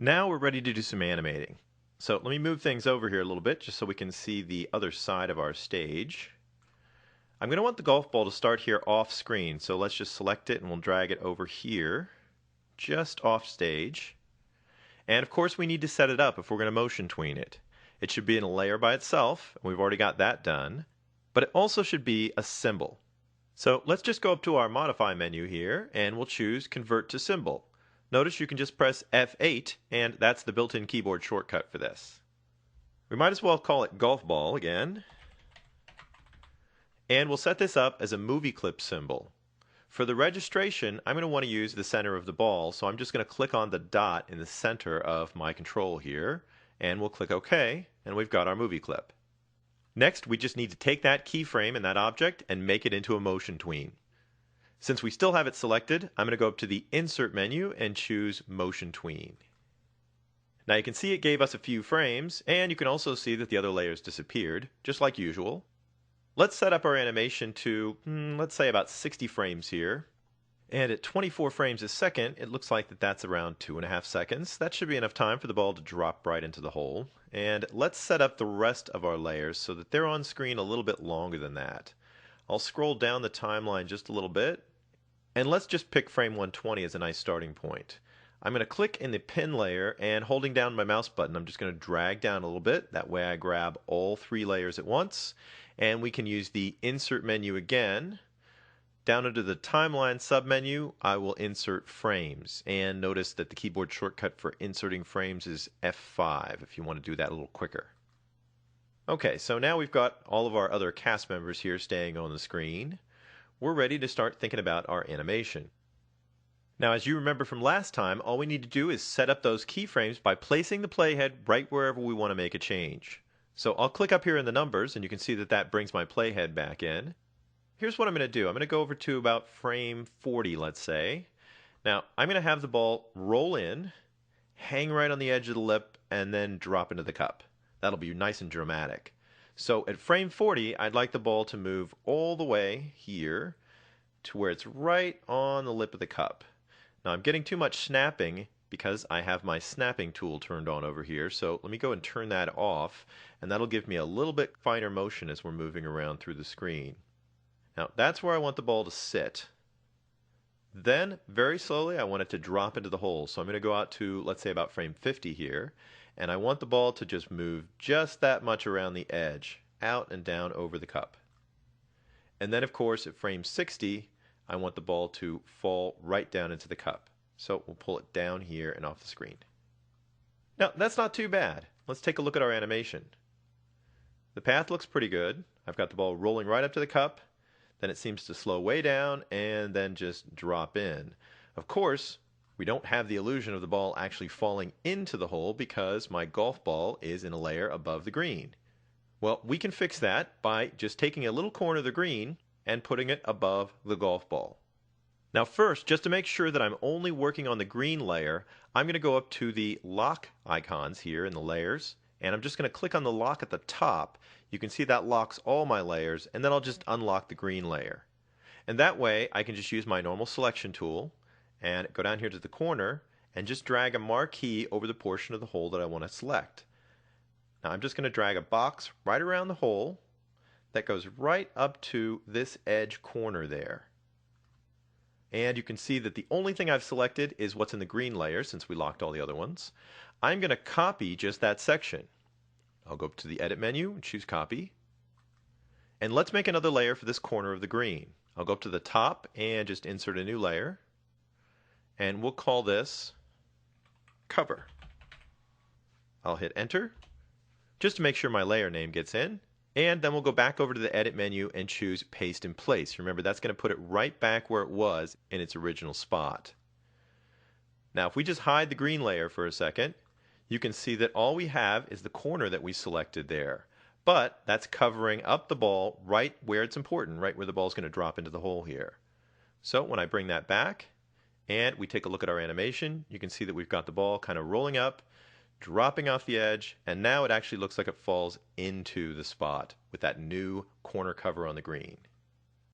Now we're ready to do some animating. So let me move things over here a little bit just so we can see the other side of our stage. I'm going to want the golf ball to start here off screen, so let's just select it and we'll drag it over here, just off stage. And of course we need to set it up if we're going to motion tween it. It should be in a layer by itself, and we've already got that done, but it also should be a symbol. So let's just go up to our Modify menu here and we'll choose Convert to Symbol. Notice you can just press F8 and that's the built-in keyboard shortcut for this. We might as well call it golf ball again. And we'll set this up as a movie clip symbol. For the registration, I'm going to want to use the center of the ball, so I'm just going to click on the dot in the center of my control here, and we'll click OK, and we've got our movie clip. Next, we just need to take that keyframe and that object and make it into a motion tween. Since we still have it selected, I'm going to go up to the Insert menu and choose Motion Tween. Now you can see it gave us a few frames, and you can also see that the other layers disappeared, just like usual. Let's set up our animation to, let's say about 60 frames here. And at 24 frames a second, it looks like that's around 2.5 seconds. That should be enough time for the ball to drop right into the hole. And let's set up the rest of our layers so that they're on screen a little bit longer than that. I'll scroll down the timeline just a little bit. And let's just pick frame 120 as a nice starting point. I'm going to click in the pin layer, and holding down my mouse button, I'm just going to drag down a little bit. That way I grab all 3 layers at once. And we can use the Insert menu again. Down under the Timeline submenu, I will insert frames. And notice that the keyboard shortcut for inserting frames is F5 if you want to do that a little quicker. Okay, so now we've got all of our other cast members here staying on the screen. We're ready to start thinking about our animation. Now, as you remember from last time, all we need to do is set up those keyframes by placing the playhead right wherever we want to make a change. So I'll click up here in the numbers, and you can see that that brings my playhead back in. Here's what I'm going to do. I'm going to go over to about frame 40, let's say. Now, I'm going to have the ball roll in, hang right on the edge of the lip, and then drop into the cup. That'll be nice and dramatic. So at frame 40, I'd like the ball to move all the way here to where it's right on the lip of the cup. Now I'm getting too much snapping because I have my snapping tool turned on over here, so let me go and turn that off, and that'll give me a little bit finer motion as we're moving around through the screen. Now that's where I want the ball to sit. Then, very slowly, I want it to drop into the hole, so I'm going to go out to, let's say, about frame 50 here, and I want the ball to just move just that much around the edge, out and down over the cup. And then, of course, at frame 60, I want the ball to fall right down into the cup. So we'll pull it down here and off the screen. Now, that's not too bad. Let's take a look at our animation. The path looks pretty good. I've got the ball rolling right up to the cup, then it seems to slow way down and then just drop in. Of course, we don't have the illusion of the ball actually falling into the hole because my golf ball is in a layer above the green. Well, we can fix that by just taking a little corner of the green and putting it above the golf ball. Now first, just to make sure that I'm only working on the green layer, I'm going to go up to the lock icons here in the layers, and I'm just going to click on the lock at the top. You can see that locks all my layers, and then I'll just unlock the green layer. And that way I can just use my normal selection tool and go down here to the corner and just drag a marquee over the portion of the hole that I want to select. Now I'm just going to drag a box right around the hole that goes right up to this edge corner there. And you can see that the only thing I've selected is what's in the green layer since we locked all the other ones. I'm going to copy just that section. I'll go up to the Edit menu and choose Copy. And let's make another layer for this corner of the green. I'll go up to the top and just insert a new layer. And we'll call this Cover. I'll hit Enter just to make sure my layer name gets in. And then we'll go back over to the Edit menu and choose Paste in Place. Remember, that's going to put it right back where it was in its original spot. Now, if we just hide the green layer for a second, you can see that all we have is the corner that we selected there. But that's covering up the ball right where it's important, right where the ball is going to drop into the hole here. So when I bring that back and we take a look at our animation, you can see that we've got the ball kind of rolling up, dropping off the edge, and now it actually looks like it falls into the spot with that new corner cover on the green.